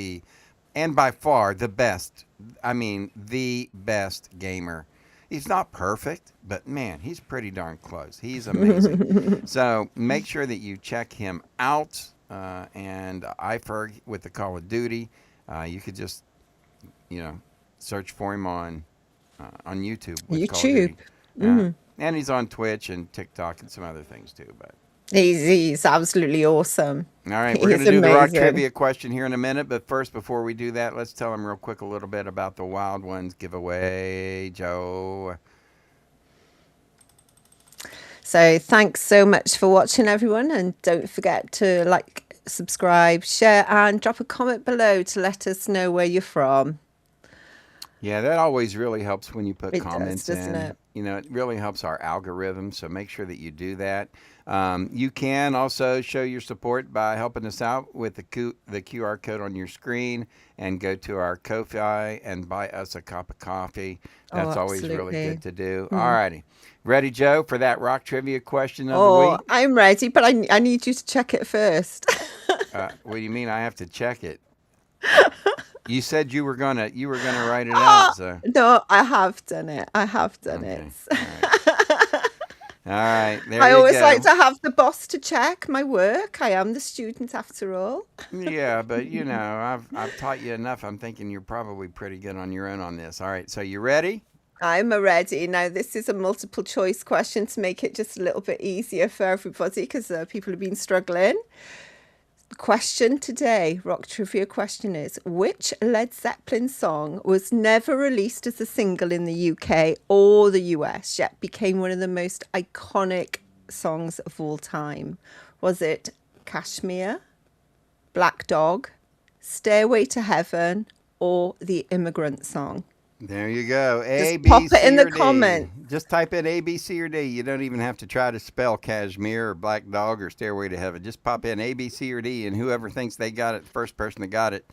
by far the best. I mean, the best gamer. He's not perfect, but man, he's pretty darn close. He's amazing. So make sure that you check him out. And iFerg with the Call of Duty. You could just, search for him on YouTube. With Call of Duty. And he's on Twitch and TikTok and some other things too. But He's absolutely awesome. all right, we're going to He's do the rock amazing. trivia question here in a minute. But first, before we do that, let's tell him real quick a little bit about the Wild Ones giveaway, Joe. So thanks so much for watching, everyone. And don't forget to like, subscribe, share, and drop a comment below to let us know where you're from. Yeah, that always really helps when you put It does, comments doesn't in. it? It really helps our algorithm, so make sure that you do that. You can also show your support by helping us out with the QR code on your screen and go to our Ko-Fi and buy us a cup of coffee. That's always really absolutely. good to do. All righty. Ready, Joe, for that rock trivia question of the Oh, week? I'm ready, but I need you to check it first. What do you mean I have to check it? You said you were gonna write it out. So No, I have done it. I have done okay. it. All right. There I you always go. like to have the boss to check my work. I am the student after all. Yeah, but I've taught you enough. I'm thinking you're probably pretty good on your own on this. All right. So you ready? I'm ready. Now, this is a multiple choice question to make it just a little bit easier for everybody because people have been struggling. The question today, rock trivia question is, which Led Zeppelin song was never released as a single in the UK or the US, yet became one of the most iconic songs of all time? Was it Kashmir, Black Dog, Stairway to Heaven, or The Immigrant Song? There you go. A, Just B, pop it C, in or the D. comment. Just type in A, B, C, or D. You don't even have to try to spell Kashmir or Black Dog or Stairway to Heaven. Just pop in A, B, C, or D, and whoever thinks they got it, the first person that got it,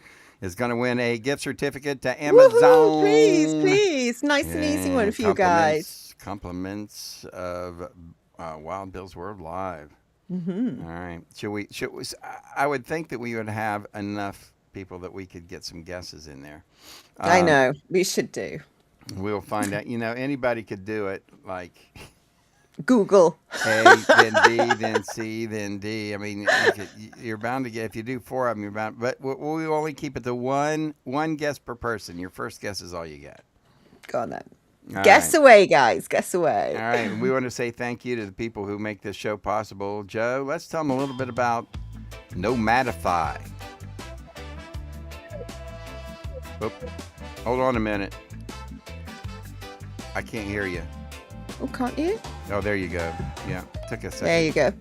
is going to win a gift certificate to Woohoo! Please, Amazon. please. Nice and easy one And for you guys. compliments of Wild Bill's World Live. Mm-hmm. All right. Should we? I would think that we would have enough people that we could get some guesses in there. I know. We should do. We'll find out. Anybody could do it. Like Google. A, then B, then C, then D. I mean, you're bound to get. If you do 4 of them, you're bound. But we only keep it to one guess per person. Your first guess is all you get. Go on then. All Guess right. away, guys. Guess away. All right. And we want to say thank you to the people who make this show possible. Joe, let's tell them a little bit about Nomadify. Oh, hold on a minute. I can't hear you. Oh, can't you? Oh, there you go. Yeah, took a second. There you go.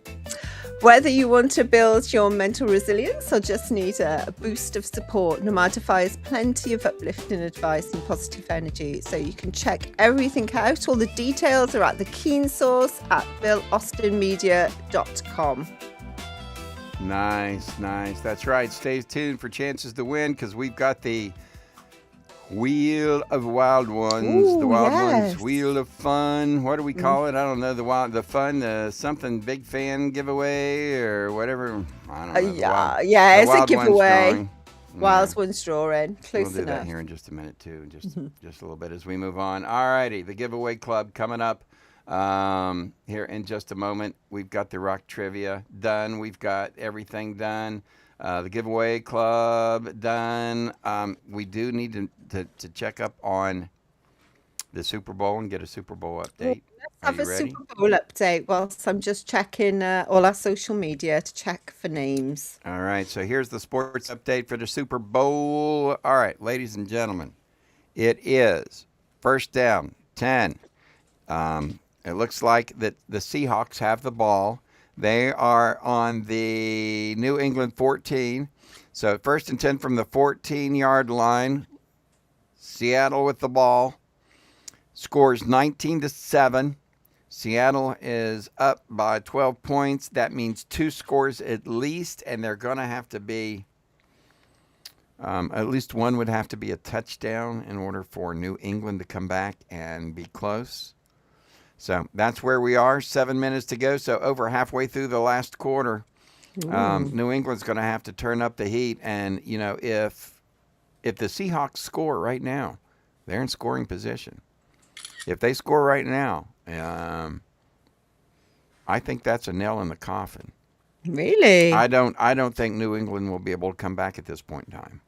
Whether you want to build your mental resilience or just need a boost of support, Nomadify has plenty of uplifting advice and positive energy. So you can check everything out. All the details are at the Keen Source at BillAustinMedia.com. Nice. That's right. Stay tuned for chances to win because we've got the Wheel of Wild Ones. Ooh, the Wild yes. Ones Wheel of Fun. What do we call it? I don't know. The fun, something big fan giveaway or whatever. I don't know. Yeah, the it's a Wild Ones giveaway. drawing. Wild One's drawing. Close We'll do enough. that here in just a minute too, just a little bit as we move on. All righty, the giveaway club coming up here in just a moment. We've got the rock trivia done. We've got everything done. The giveaway club done. We do need to check up on the Super Bowl and get a Super Bowl update. Are Have you a ready? Super Bowl update whilst I'm just checking all our social media to check for names. All right, so here's the sports update for the Super Bowl. All right, ladies and gentlemen, it is first down, 10. It looks like that the Seahawks have the ball. They are on the New England 14. So first and 10 from the 14-yard line. Seattle with the ball. Scores 19-7. Seattle is up by 12 points. That means 2 scores at least, and they're going to have to be at least one would have to be a touchdown in order for New England to come back and be close. So that's where we are. 7 minutes to go. So over halfway through the last quarter, New England's going to have to turn up the heat. And if the Seahawks score right now, they're in scoring position. If they score right now, I think that's a nail in the coffin. Really? I don't think New England will be able to come back at this point in time.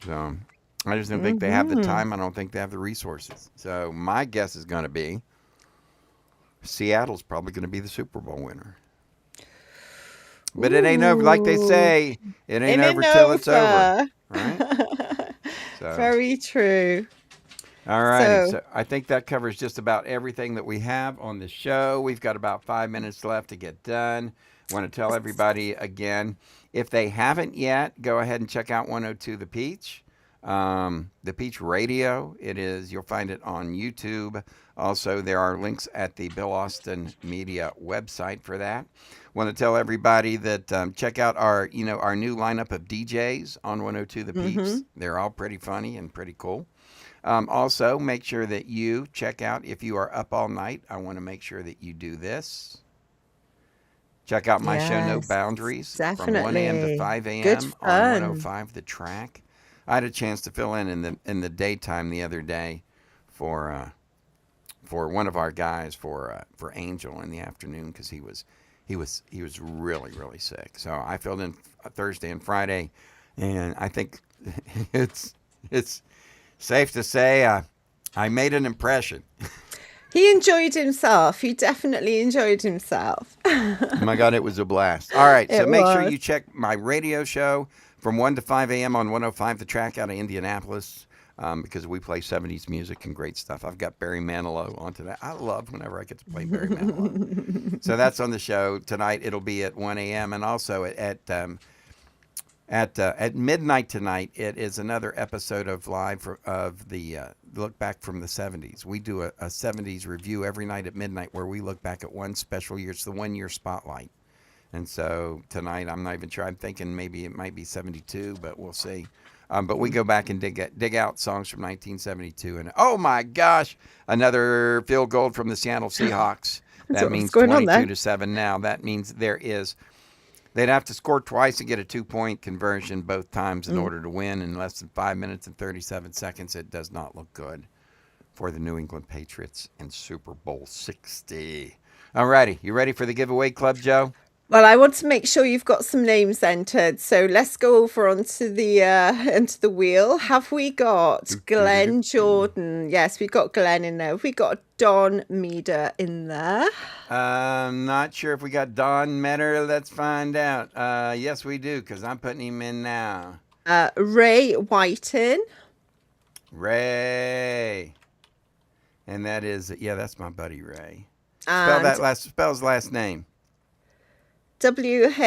So I just don't think they have the time. I don't think they have the resources. So my guess is going to be Seattle's probably going to be the Super Bowl winner. But it ain't over, like they say. It ain't over till it's over. Right? So, Very true. all right. So- So I think that covers just about everything that we have on the show. We've got about 5 minutes left to get done. Want to tell everybody again, if they haven't yet, go ahead and check out 102 The Peach. The Peach Radio. You'll find it on YouTube. Also, there are links at the Bill Austin Media website for that. Want to tell everybody that check out our new lineup of DJs on 102 The Peeps. They're all pretty funny and pretty cool. Also, make sure that you check out, if you are up all night, I want to make sure that you do this. Check out my show, No Yes, Boundaries, from 1 a.m. to definitely. 5 Good a.m. on fun. 105 The Track. I had a chance to fill in the daytime the other day for one of our guys for Angel in the afternoon because he was really, really sick. So I filled in Thursday and Friday, and I think it's safe to say I made an impression. He enjoyed himself. He definitely enjoyed himself. Oh my God, it was a blast. All right, so It make sure was. you check my radio show from 1 to 5 a.m. on 105 The Track out of Indianapolis because we play 70s music and great stuff. I've got Barry Manilow onto that. I love whenever I get to play Barry Manilow. So that's on the show tonight. It'll be at 1 a.m. and also at At midnight tonight, it is another episode of of the Look Back from the 70s. We do a 70s review every night at midnight where we look back at one special year. It's the 1 year spotlight. And so tonight, I'm not even sure. I'm thinking maybe it might be 72, but we'll see. But we go back and dig out songs from 1972. And oh my gosh, another field goal from the Seattle Seahawks. That means 22-7 now. That means they'd have to score twice and get a 2-point conversion both times in order to win in less than 5 minutes and 37 seconds. It does not look good for the New England Patriots in Super Bowl 60. All righty. You ready for the giveaway club, Joe? Well, I want to make sure you've got some names entered. So let's go over onto the wheel. Have we got Glenn Jordan? Yes, we've got Glenn in there. Have we got Don Meader in there? Not sure if we got Don Meader. Let's find out. Yes, we do, because I'm putting him in now. Ray Whiten. Ray. And that is, that's my buddy Ray. Spell his last name. Whiting.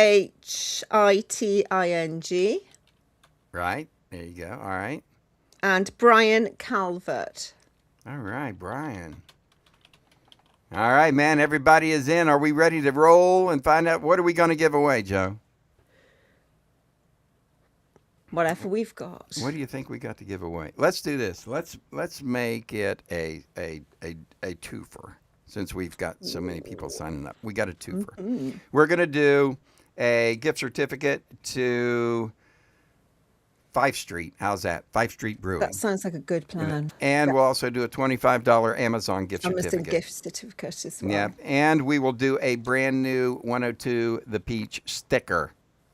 Right. There you go. All right. And Brian Calvert. All right, Brian. All right, man. Everybody is in. Are we ready to roll and find out what are we going to give away, Joe? Whatever we've got. What do you think we got to give away? Let's do this. Let's make it a twofer. Since we've got so many people signing up, we got a twofer. Mm-hmm. We're going to do a gift certificate to 5th Street. How's that? 5th Street Brewing. That sounds like a good plan. And we'll also do a $25 Amazon gift certificate. Amazon gift certificate as well. Yeah. And we will do a brand new 102 The Peach sticker.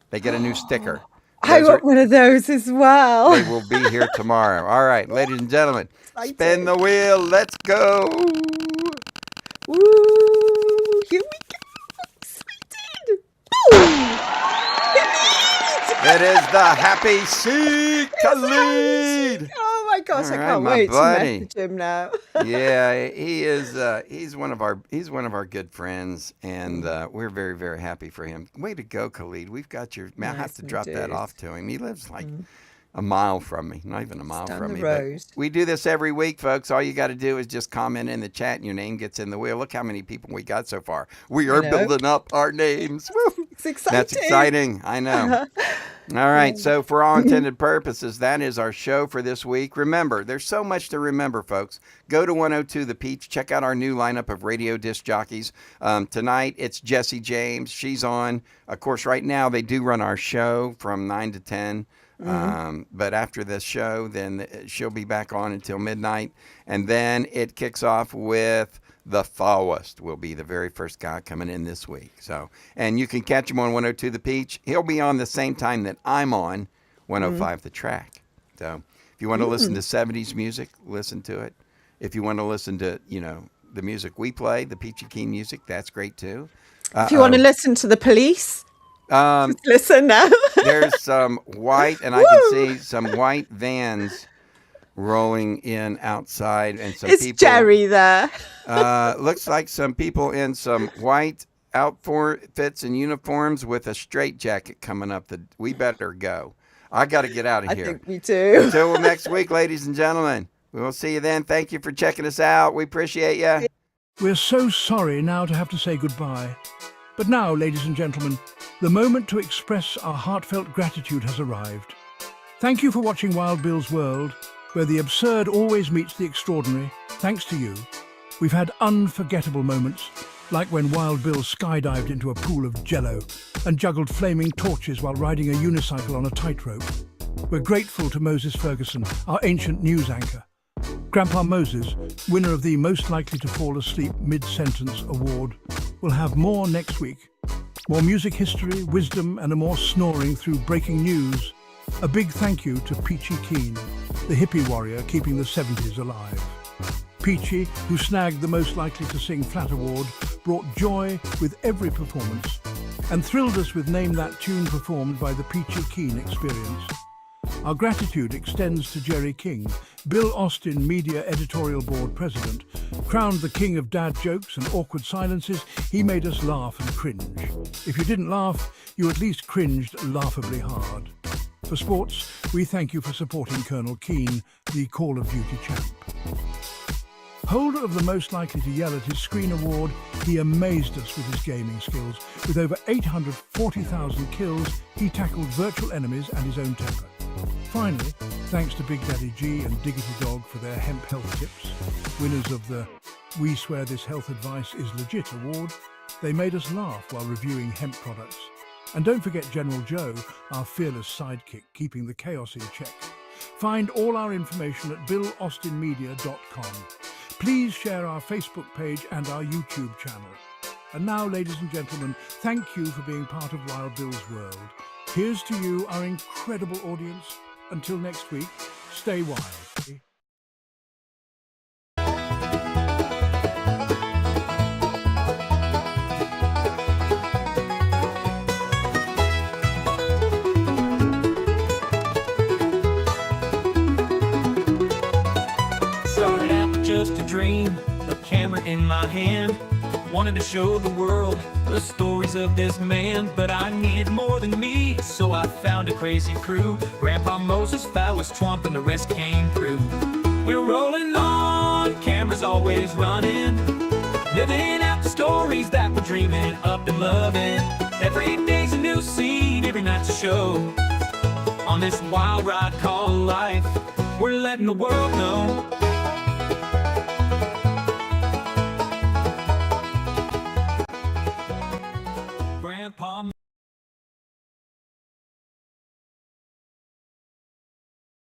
They get a new sticker. I want one of those as well. They will be here tomorrow. All right, ladies and gentlemen, spin the wheel. Let's go. Woo! Here we go! Excited! Boom! It is the Happy C. Khalid. Oh my gosh! I can't wait to message him now. Yeah, he is. He's one of our good friends, and we're very, very happy for him. Way to go, Khalid! We've got your. Man, I have to drop that off to him. He lives like a mile from me, not even a mile from me. But we do this every week, folks. All you got to do is just comment in the chat, and your name gets in the wheel. Look how many people we got so far. We are building up our names. Woo. It's exciting. That's exciting. I know. All right. So for all intended purposes, that is our show for this week. Remember, there's so much to remember, folks. Go to 102 The Peach. Check out our new lineup of radio disc jockeys. Tonight, it's Jessie James. She's on. Of course, right now, they do run our show from 9 to 10. But after this show, then she'll be back on until midnight. And then it kicks off with the Fawest will be the very first guy coming in this week. So, and you can catch him on 102 The Peach. He'll be on the same time that I'm on 105 The Track. So if you want to listen to 70s music, listen to it. If you want to listen to, the music we play, the Peachy Keen music, that's great too. If you want to listen to the Police, just listen now. There's some white, and I can see some white vans rolling in outside, and some people. It's Jerry there. Looks like some people in some white outfits and uniforms with a straitjacket coming up. We better go. I got to get out of here. I think we do. Until next week, ladies and gentlemen. We will see you then. Thank you for checking us out. We appreciate you. We're so sorry now to have to say goodbye. But now, ladies and gentlemen, the moment to express our heartfelt gratitude has arrived. Thank you for watching Wild Bill's World, where the absurd always meets the extraordinary. Thanks to you, we've had unforgettable moments, like when Wild Bill skydived into a pool of jello and juggled flaming torches while riding a unicycle on a tightrope. We're grateful to Moses Ferguson, our ancient news anchor. Grandpa Moses, winner of the Most Likely to Fall Asleep Mid-Sentence Award, will have more next week. More music history, wisdom, and a more snoring through breaking news. A big thank you to Peachy Keen, the hippie warrior keeping the 70s alive. Peachy, who snagged the Most Likely to Sing Flat Award, brought joy with every performance and thrilled us with Name That Tune performed by the Peachy Keen Experience. Our gratitude extends to Jerry King, Bill Austin Media Editorial Board President. Crowned the king of dad jokes and awkward silences, he made us laugh and cringe. If you didn't laugh, you at least cringed laughably hard. For sports, we thank you for supporting Colonel Keane, the Call of Duty champ. Holder of the Most Likely to Yell at His Screen award, he amazed us with his gaming skills. With over 840,000 kills, he tackled virtual enemies and his own temper. Finally, thanks to Big Daddy G and Diggity Dog for their hemp health tips, winners of the We Swear This Health Advice is Legit award, they made us laugh while reviewing hemp products. And don't forget General Joe, our fearless sidekick, keeping the chaos in check. Find all our information at BillAustinMedia.com. Please share our Facebook page and our YouTube channel. And now, ladies and gentlemen, thank you for being part of Wild Bill's world. Here's to you, our incredible audience. Until next week, stay wild. Started out with just a dream, a camera in my hand. Wanted to show the world the stories of this man, but I needed more than me, so I found a crazy crew. Grandpa Moses Fowler's Twump and the rest came through. We're rolling on, cameras always running, living out the stories that we're dreaming up and loving. Every day's a new scene, every night's a show. On this wild ride called life, we're letting the world know